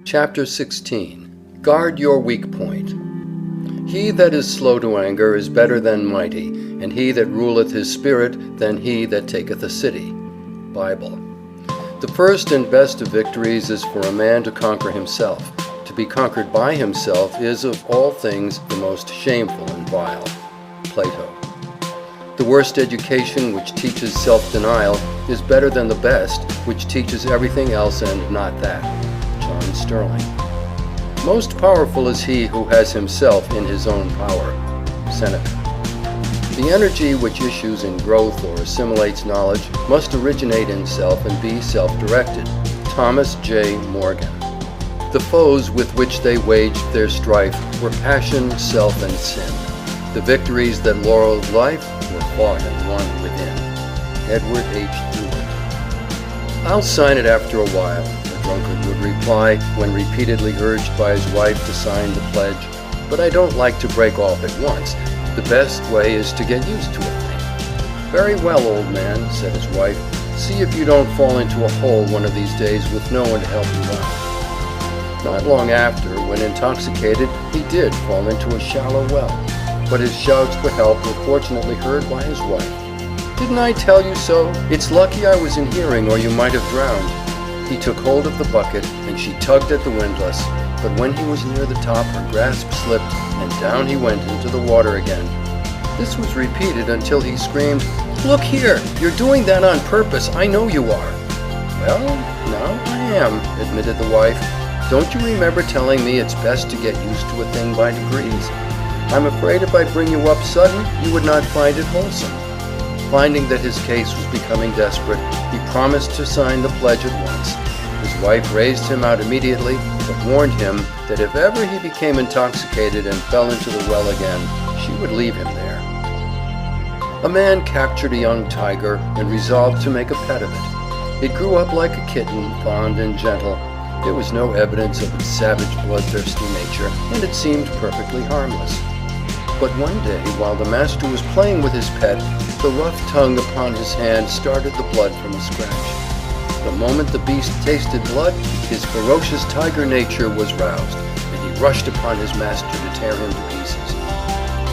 Chapter 16. Guard your weak point. He that is slow to anger is better than mighty, and he that ruleth his spirit than he that taketh a city. Bible. The first and best of victories is for a man to conquer himself. To be conquered by himself is of all things the most shameful and vile. Plato. The worst education, which teaches self-denial, is better than the best, which teaches everything else and not that. John Sterling. Most powerful is he who has himself in his own power. Seneca. The energy which issues in growth or assimilates knowledge must originate in self and be self-directed. Thomas J. Morgan. The foes with which they waged their strife were passion, self, and sin. The victories that laureled life were fought and won within. Edward H. Ewart. I'll sign it after a while, the drunkard would reply when repeatedly urged by his wife to sign the pledge, but I don't like to break off at once. The best way is to get used to a thing. Very well, old man, said his wife. See if you don't fall into a hole one of these days with no one to help you out. Not long after, when intoxicated, he did fall into a shallow well, but his shouts for help were fortunately heard by his wife. Didn't I tell you so? It's lucky I was in hearing, or you might have drowned. He took hold of the bucket, and she tugged at the windlass, but when he was near the top, her grasp slipped, and down he went into the water again. This was repeated until he screamed, "Look here, you're doing that on purpose, I know you are." "Well, now I am," admitted the wife. "Don't you remember telling me it's best to get used to a thing by degrees? I'm afraid if I bring you up sudden, you would not find it wholesome." Finding that his case was becoming desperate, he promised to sign the pledge at once. His wife raised him out immediately, but warned him that if ever he became intoxicated and fell into the well again, she would leave him there. A man captured a young tiger and resolved to make a pet of it. It grew up like a kitten, fond and gentle. There was no evidence of its savage, bloodthirsty nature, and it seemed perfectly harmless. But one day, while the master was playing with his pet, the rough tongue upon his hand started the blood from a scratch. The moment the beast tasted blood, his ferocious tiger nature was roused, and he rushed upon his master to tear him to pieces.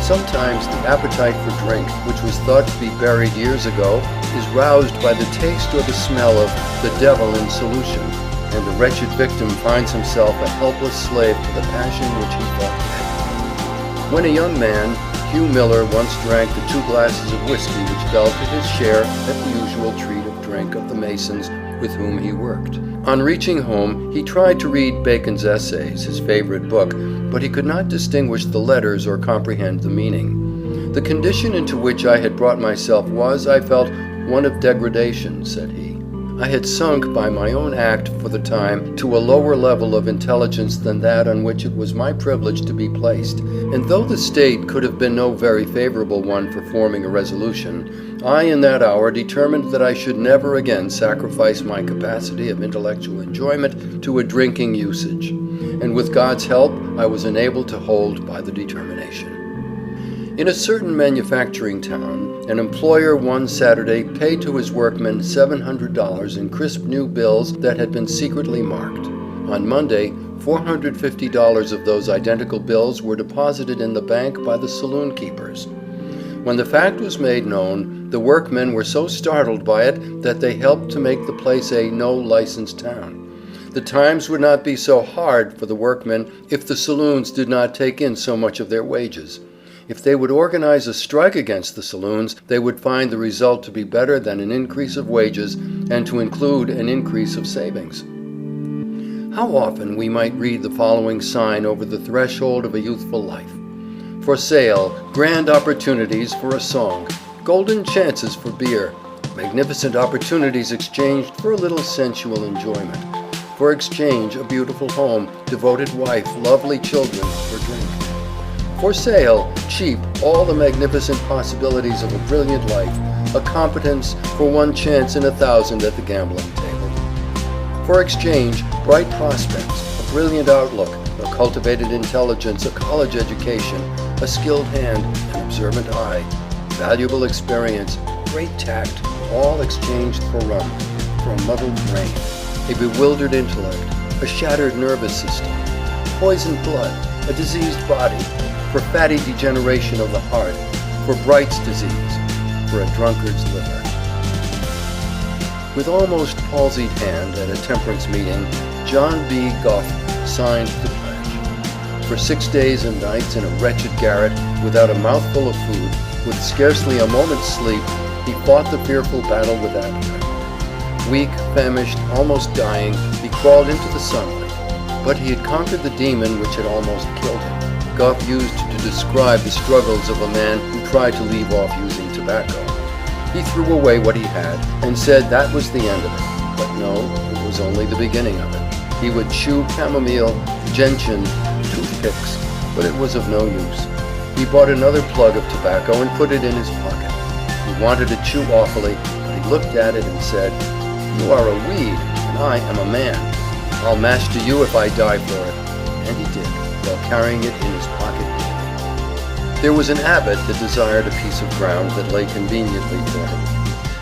Sometimes the appetite for drink, which was thought to be buried years ago, is roused by the taste or the smell of the devil in solution, and the wretched victim finds himself a helpless slave to the passion which he thought dead. When a young man, Hugh Miller, once drank the 2 glasses of whiskey which fell to his share at the usual treat of drink of the masons with whom he worked. On reaching home, he tried to read Bacon's Essays, his favorite book, but he could not distinguish the letters or comprehend the meaning. The condition into which I had brought myself was, I felt, one of degradation, said he. I had sunk by my own act for the time to a lower level of intelligence than that on which it was my privilege to be placed, and though the state could have been no very favorable one for forming a resolution, I in that hour determined that I should never again sacrifice my capacity of intellectual enjoyment to a drinking usage, and with God's help I was enabled to hold by the determination. In a certain manufacturing town, an employer one Saturday paid to his workmen $700 in crisp new bills that had been secretly marked. On Monday, $450 of those identical bills were deposited in the bank by the saloon keepers. When the fact was made known, the workmen were so startled by it that they helped to make the place a no-license town. The times would not be so hard for the workmen if the saloons did not take in so much of their wages. If they would organize a strike against the saloons, they would find the result to be better than an increase of wages and to include an increase of savings. How often we might read the following sign over the threshold of a youthful life: for sale, grand opportunities for a song, golden chances for beer, magnificent opportunities exchanged for a little sensual enjoyment, for exchange a beautiful home, devoted wife, lovely children, for drink. For sale, cheap, all the magnificent possibilities of a brilliant life, a competence for one chance in 1,000 at the gambling table. For exchange, bright prospects, a brilliant outlook, a cultivated intelligence, a college education, a skilled hand, an observant eye, valuable experience, great tact, all exchanged for rum, for a muddled brain, a bewildered intellect, a shattered nervous system, poisoned blood, a diseased body, for fatty degeneration of the heart, for Bright's disease, for a drunkard's liver. With almost palsied hand at a temperance meeting, John B. Goff signed the pledge. For 6 days and nights in a wretched garret, without a mouthful of food, with scarcely a moment's sleep, he fought the fearful battle with appetite. Weak, famished, almost dying, he crawled into the sunlight. But he had conquered the demon which had almost killed him. Goff used to describe the struggles of a man who tried to leave off using tobacco. He threw away what he had and said that was the end of it. But no, it was only the beginning of it. He would chew chamomile, gentian, toothpicks, but it was of no use. He bought another plug of tobacco and put it in his pocket. He wanted to chew awfully, but he looked at it and said, "You are a weed, and I am a man. I'll master you if I die for it." And he did, while carrying it in his pocket daily. There was an abbot that desired a piece of ground that lay conveniently for him.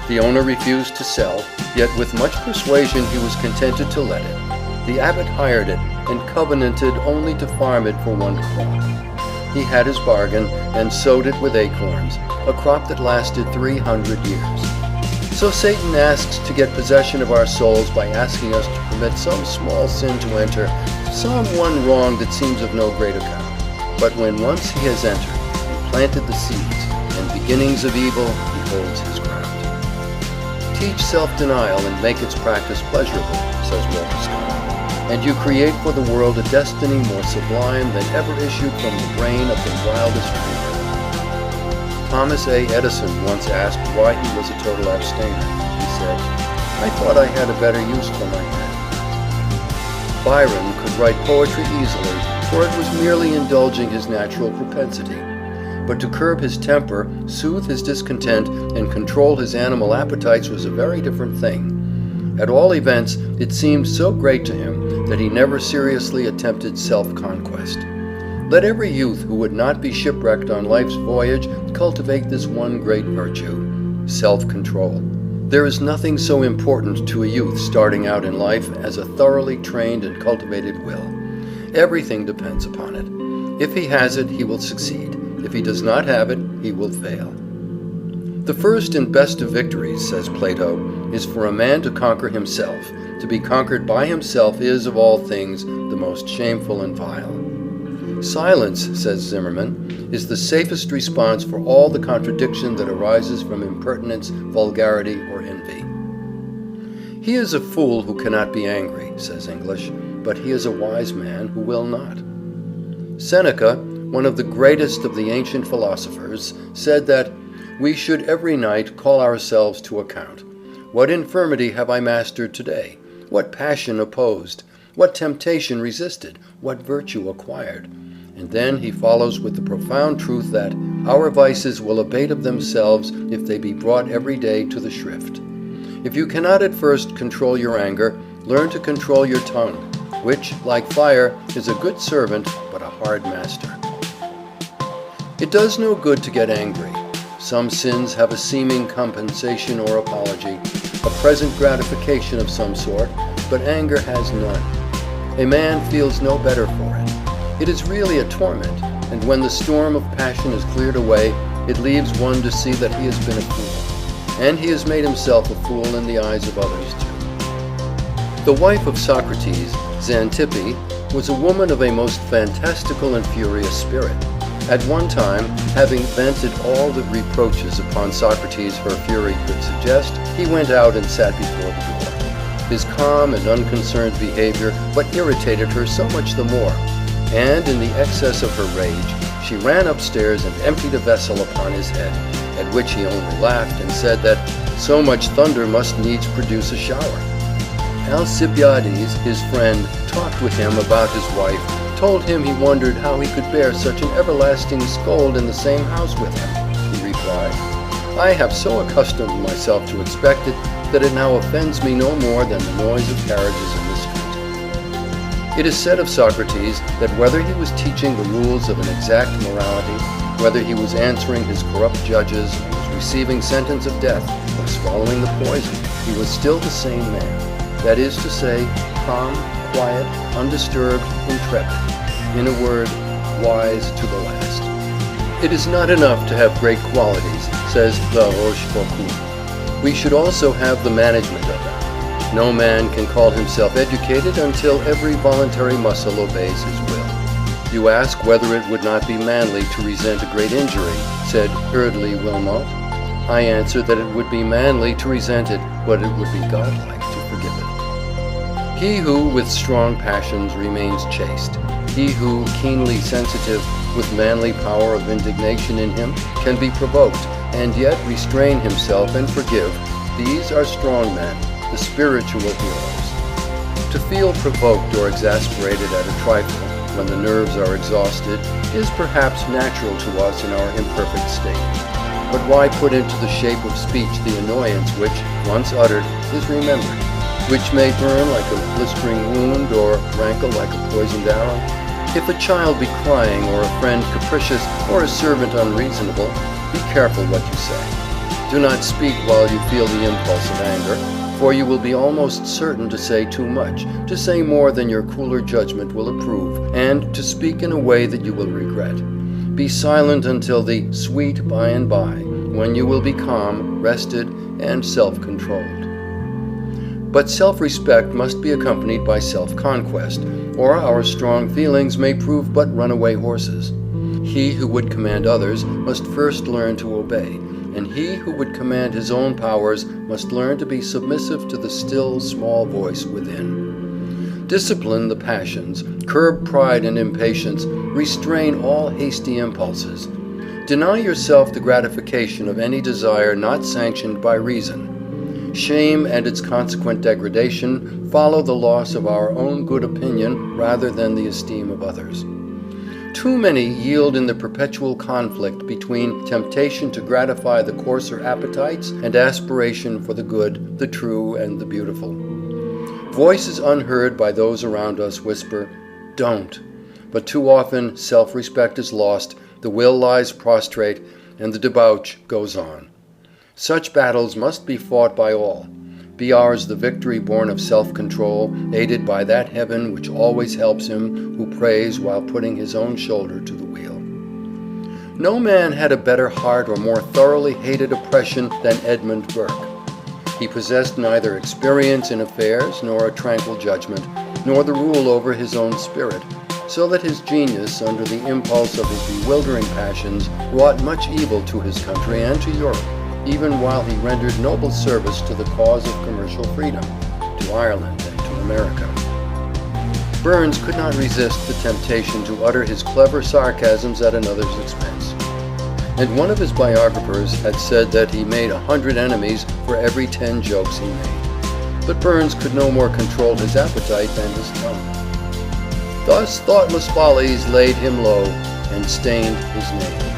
The owner refused to sell, yet with much persuasion he was contented to let it. The abbot hired it, and covenanted only to farm it for 1 crop. He had his bargain, and sowed it with acorns, a crop that lasted 300 years. So Satan asks to get possession of our souls by asking us to permit some small sin to enter, some one wrong that seems of no great account. But when once he has entered, and planted the seeds, and beginnings of evil, he holds his ground. Teach self-denial and make its practice pleasurable, says Walter Scott, and you create for the world a destiny more sublime than ever issued from the brain of the wildest dreamer. Thomas A. Edison once asked why he was a total abstainer. He said, "I thought I had a better use for my head." Byron could write poetry easily, for it was merely indulging his natural propensity. But to curb his temper, soothe his discontent, and control his animal appetites was a very different thing. At all events, it seemed so great to him that he never seriously attempted self-conquest. Let every youth who would not be shipwrecked on life's voyage cultivate this one great virtue, self-control. There is nothing so important to a youth starting out in life as a thoroughly trained and cultivated will. Everything depends upon it. If he has it, he will succeed. If he does not have it, he will fail. The first and best of victories, says Plato, is for a man to conquer himself. To be conquered by himself is, of all things, the most shameful and vile. Silence, says Zimmerman, is the safest response for all the contradiction that arises from impertinence, vulgarity, or envy. He is a fool who cannot be angry, says English, but he is a wise man who will not. Seneca, one of the greatest of the ancient philosophers, said that we should every night call ourselves to account. What infirmity have I mastered today? What passion opposed? What temptation resisted? What virtue acquired? And then he follows with the profound truth that our vices will abate of themselves if they be brought every day to the shrift. If you cannot at first control your anger, learn to control your tongue, which, like fire, is a good servant but a hard master. It does no good to get angry. Some sins have a seeming compensation or apology, a present gratification of some sort, but anger has none. A man feels no better for it. It is really a torment, and when the storm of passion is cleared away, it leaves one to see that he has been a fool, and he has made himself a fool in the eyes of others too. The wife of Socrates, Xanthippe, was a woman of a most fantastical and furious spirit. At one time, having vented all the reproaches upon Socrates her fury could suggest, he went out and sat before the door. His calm and unconcerned behavior but irritated her so much the more, and in the excess of her rage, she ran upstairs and emptied a vessel upon his head, at which he only laughed and said that so much thunder must needs produce a shower. Alcibiades, his friend, talked with him about his wife, told him he wondered how he could bear such an everlasting scold in the same house with him. He replied, "I have so accustomed myself to expect it that it now offends me no more than the noise of carriages in the street." It is said of Socrates that whether he was teaching the rules of an exact morality, whether he was answering his corrupt judges, or was receiving sentence of death, or swallowing the poison, he was still the same man. That is to say, calm, quiet, undisturbed, intrepid. In a word, wise to the last. It is not enough to have great qualities, says La Rochefoucauld. We should also have the management of them. No man can call himself educated until every voluntary muscle obeys his will. You ask whether it would not be manly to resent a great injury, said Eardley Wilmot. I answer that it would be manly to resent it, but it would be godlike to forgive it. He who with strong passions remains chaste, he who, keenly sensitive, with manly power of indignation in him, can be provoked, and yet restrain himself and forgive, these are strong men, the spiritual heroes. To feel provoked or exasperated at a trifle, when the nerves are exhausted, is perhaps natural to us in our imperfect state. But why put into the shape of speech the annoyance which, once uttered, is remembered, which may burn like a blistering wound or rankle like a poisoned arrow? If a child be crying, or a friend capricious, or a servant unreasonable, be careful what you say. Do not speak while you feel the impulse of anger, for you will be almost certain to say too much, to say more than your cooler judgment will approve, and to speak in a way that you will regret. Be silent until the sweet by and by, when you will be calm, rested, and self-controlled. But self-respect must be accompanied by self-conquest, or our strong feelings may prove but runaway horses. He who would command others must first learn to obey, and he who would command his own powers must learn to be submissive to the still small voice within. Discipline the passions, curb pride and impatience, restrain all hasty impulses. Deny yourself the gratification of any desire not sanctioned by reason. Shame and its consequent degradation follow the loss of our own good opinion rather than the esteem of others. Too many yield in the perpetual conflict between temptation to gratify the coarser appetites and aspiration for the good, the true, and the beautiful. Voices unheard by those around us whisper, "Don't," but too often self-respect is lost, the will lies prostrate, and the debauch goes on. Such battles must be fought by all. Be ours the victory born of self-control, aided by that heaven which always helps him who prays while putting his own shoulder to the wheel. No man had a better heart or more thoroughly hated oppression than Edmund Burke. He possessed neither experience in affairs, nor a tranquil judgment, nor the rule over his own spirit, so that his genius, under the impulse of his bewildering passions, wrought much evil to his country and to Europe, even while he rendered noble service to the cause of commercial freedom, to Ireland and to America. Burns could not resist the temptation to utter his clever sarcasms at another's expense, and one of his biographers had said that he made 100 enemies for every 10 jokes he made. But Burns could no more control his appetite than his tongue. Thus thoughtless follies laid him low and stained his name.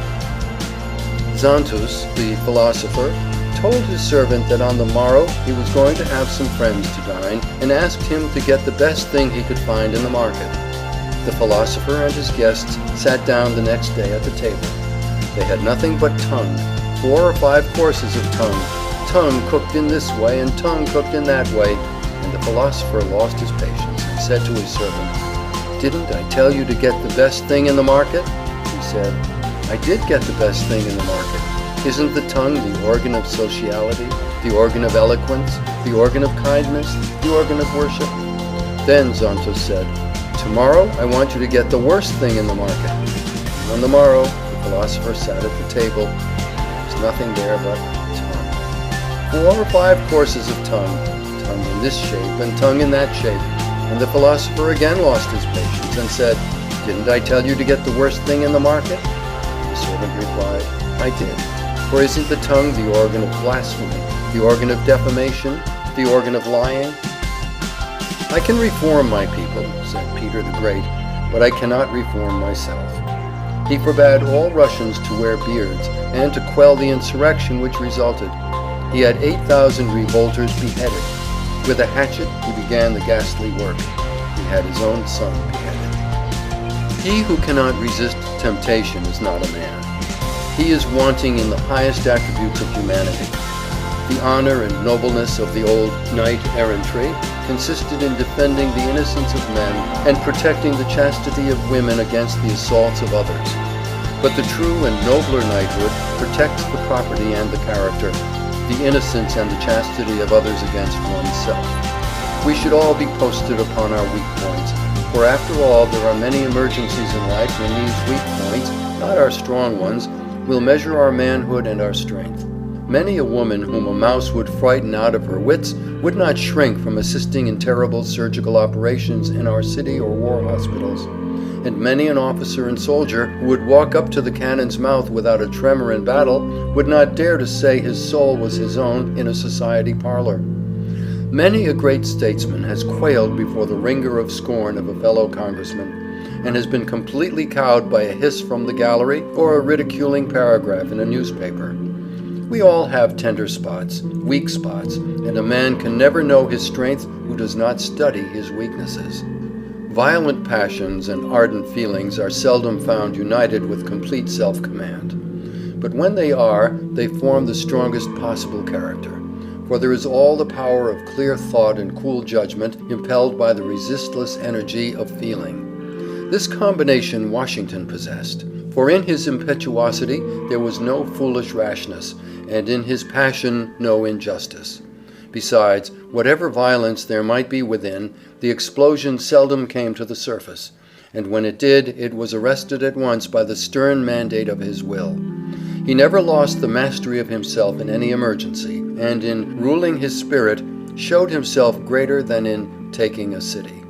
Xanthus, the philosopher, told his servant that on the morrow he was going to have some friends to dine, and asked him to get the best thing he could find in the market. The philosopher and his guests sat down the next day at the table. They had nothing but tongue, 4 or 5 courses of tongue cooked in this way and tongue cooked in that way, and the philosopher lost his patience and said to his servant, "Didn't I tell you to get the best thing in the market?" He said, "I did get the best thing in the market. Isn't the tongue the organ of sociality, the organ of eloquence, the organ of kindness, the organ of worship?" Then Xanthus said, "Tomorrow I want you to get the worst thing in the market." And on the morrow the philosopher sat at the table. There was nothing there but tongue. 4 or 5 courses of tongue in this shape and tongue in that shape, and the philosopher again lost his patience and said, "Didn't I tell you to get the worst thing in the market?" The servant replied, "I did. For isn't the tongue the organ of blasphemy, the organ of defamation, the organ of lying?" "I can reform my people," said Peter the Great, "but I cannot reform myself." He forbade all Russians to wear beards, and to quell the insurrection which resulted. He had 8,000 revolters beheaded. With a hatchet he began the ghastly work. He had his own son beheaded. He who cannot resist temptation is not a man. He is wanting in the highest attributes of humanity. The honor and nobleness of the old knight-errantry consisted in defending the innocence of men and protecting the chastity of women against the assaults of others. But the true and nobler knighthood protects the property and the character, the innocence and the chastity of others against oneself. We should all be posted upon our weak points, for after all there are many emergencies in life when these weak points, not our strong ones, will measure our manhood and our strength. Many a woman whom a mouse would frighten out of her wits would not shrink from assisting in terrible surgical operations in our city or war hospitals. And many an officer and soldier who would walk up to the cannon's mouth without a tremor in battle would not dare to say his soul was his own in a society parlor. Many a great statesman has quailed before the ringer of scorn of a fellow congressman, and has been completely cowed by a hiss from the gallery or a ridiculing paragraph in a newspaper. We all have tender spots, weak spots, and a man can never know his strength who does not study his weaknesses. Violent passions and ardent feelings are seldom found united with complete self-command. But when they are, they form the strongest possible character, for there is all the power of clear thought and cool judgment impelled by the resistless energy of feeling. This combination Washington possessed, for in his impetuosity there was no foolish rashness, and in his passion no injustice. Besides, whatever violence there might be within, the explosion seldom came to the surface, and when it did, it was arrested at once by the stern mandate of his will. He never lost the mastery of himself in any emergency, and in ruling his spirit showed himself greater than in taking a city.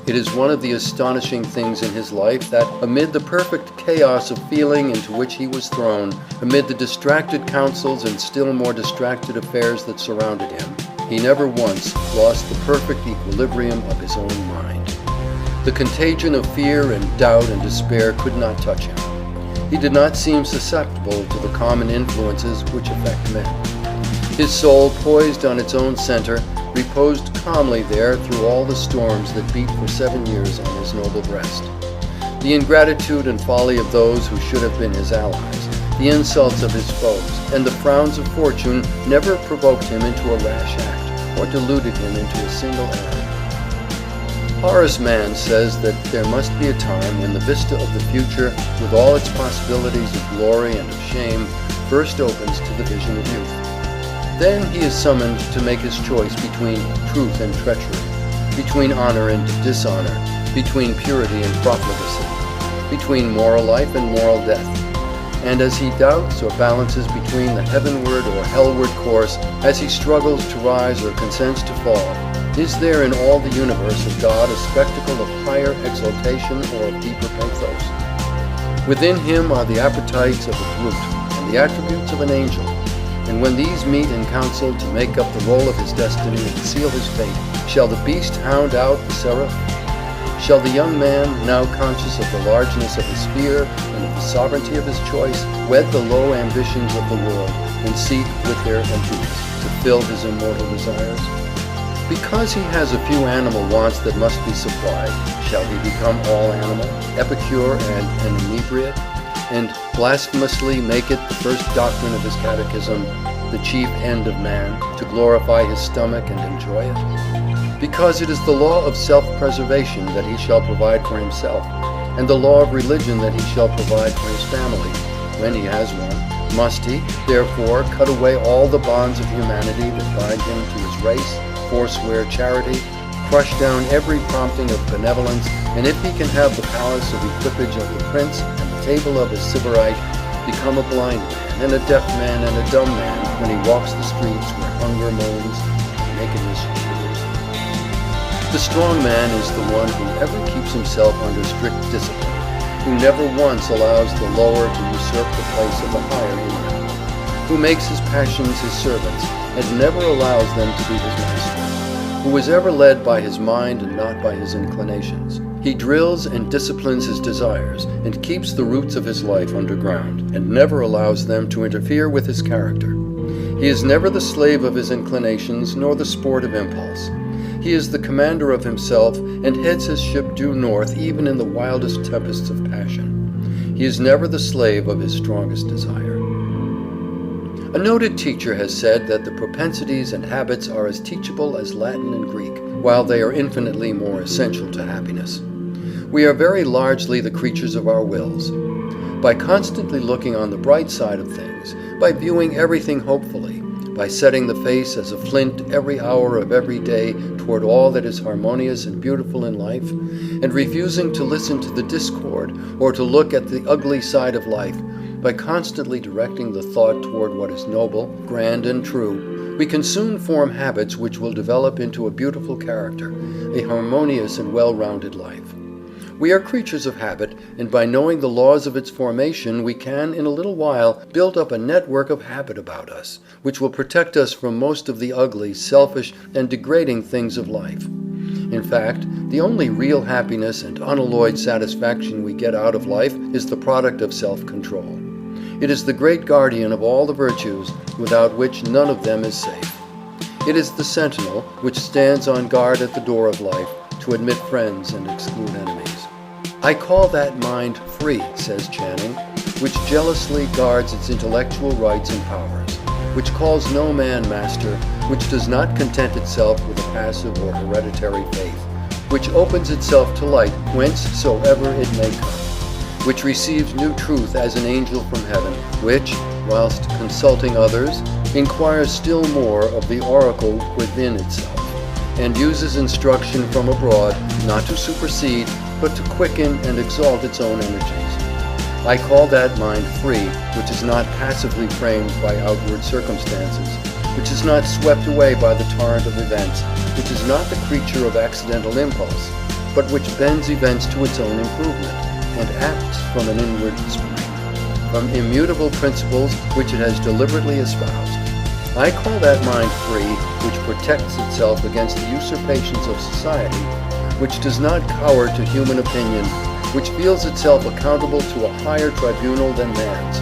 It is one of the astonishing things in his life that, amid the perfect chaos of feeling into which he was thrown, amid the distracted counsels and still more distracted affairs that surrounded him, he never once lost the perfect equilibrium of his own mind. The contagion of fear and doubt and despair could not touch him. He did not seem susceptible to the common influences which affect men. His soul, poised on its own center, reposed calmly there through all the storms that beat for 7 years on his noble breast. The ingratitude and folly of those who should have been his allies, the insults of his foes, and the frowns of fortune never provoked him into a rash act, or deluded him into a single error. Horace Mann says that there must be a time when the vista of the future, with all its possibilities of glory and of shame, first opens to the vision of youth. Then he is summoned to make his choice between truth and treachery, between honor and dishonor, between purity and profligacy, between moral life and moral death. And as he doubts or balances between the heavenward or hellward course, as he struggles to rise or consents to fall, is there in all the universe of God a spectacle of higher exaltation or of deeper pathos? Within him are the appetites of a brute and the attributes of an angel. And when these meet in council to make up the roll of his destiny and seal his fate, shall the beast hound out the seraph? Shall the young man, now conscious of the largeness of his sphere and of the sovereignty of his choice, wed the low ambitions of the world and seek with their emptiness to fill his immortal desires? Because he has a few animal wants that must be supplied, shall he become all animal, epicure and an inebriate, and blasphemously make it the first doctrine of his catechism, the chief end of man, to glorify his stomach and enjoy it? Because it is the law of self-preservation that he shall provide for himself, and the law of religion that he shall provide for his family, when he has one, must he, therefore, cut away all the bonds of humanity that bind him to his race, forswear charity, crush down every prompting of benevolence, and if he can have the palace of equipage of the prince, table of a sybarite, become a blind man, and a deaf man, and a dumb man, when he walks the streets where hunger moans and nakedness shivers. The strong man is the one who ever keeps himself under strict discipline, who never once allows the lower to usurp the place of the higher in him, who makes his passions his servants, and never allows them to be his master, who is ever led by his mind and not by his inclinations. He drills and disciplines his desires, and keeps the roots of his life underground, and never allows them to interfere with his character. He is never the slave of his inclinations, nor the sport of impulse. He is the commander of himself and heads his ship due north even in the wildest tempests of passion. He is never the slave of his strongest desire. A noted teacher has said that the propensities and habits are as teachable as Latin and Greek, while they are infinitely more essential to happiness. We are very largely the creatures of our wills. By constantly looking on the bright side of things, by viewing everything hopefully, by setting the face as a flint every hour of every day toward all that is harmonious and beautiful in life, and refusing to listen to the discord or to look at the ugly side of life, by constantly directing the thought toward what is noble, grand, and true, we can soon form habits which will develop into a beautiful character, a harmonious and well-rounded life. We are creatures of habit, and by knowing the laws of its formation we can, in a little while, build up a network of habit about us, which will protect us from most of the ugly, selfish, and degrading things of life. In fact, the only real happiness and unalloyed satisfaction we get out of life is the product of self-control. It is the great guardian of all the virtues, without which none of them is safe. It is the sentinel which stands on guard at the door of life, to admit friends and exclude enemies. I call that mind free, says Channing, which jealously guards its intellectual rights and powers, which calls no man master, which does not content itself with a passive or hereditary faith, which opens itself to light whencesoever it may come, which receives new truth as an angel from heaven, which, whilst consulting others, inquires still more of the oracle within itself, and uses instruction from abroad, not to supersede, but to quicken and exalt its own energies. I call that mind free, which is not passively framed by outward circumstances, which is not swept away by the torrent of events, which is not the creature of accidental impulse, but which bends events to its own improvement, and acts from an inward spring, from immutable principles which it has deliberately espoused. I call that mind free, which protects itself against the usurpations of society, which does not cower to human opinion, which feels itself accountable to a higher tribunal than man's,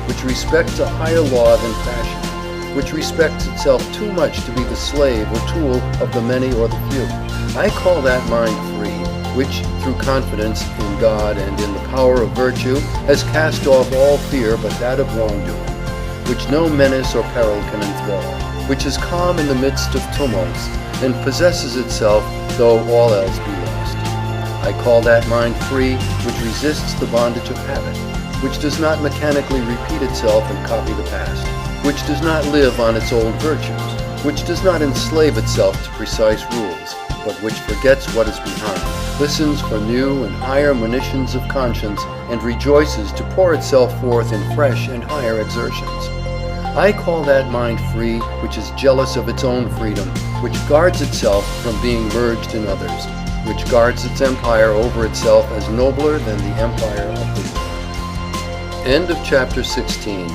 which respects a higher law than fashion, which respects itself too much to be the slave or tool of the many or the few. I call that mind free, which, through confidence in God and in the power of virtue, has cast off all fear but that of wrongdoing, which no menace or peril can enthrall, which is calm in the midst of tumults, and possesses itself though all else be lost. I call that mind free, which resists the bondage of habit, which does not mechanically repeat itself and copy the past, which does not live on its old virtues, which does not enslave itself to precise rules, but which forgets what is behind, listens for new and higher monitions of conscience, and rejoices to pour itself forth in fresh and higher exertions. I call that mind free, which is jealous of its own freedom, which guards itself from being merged in others, which guards its empire over itself as nobler than the empire of the world. End of chapter 16.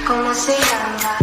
¿Cómo se llama?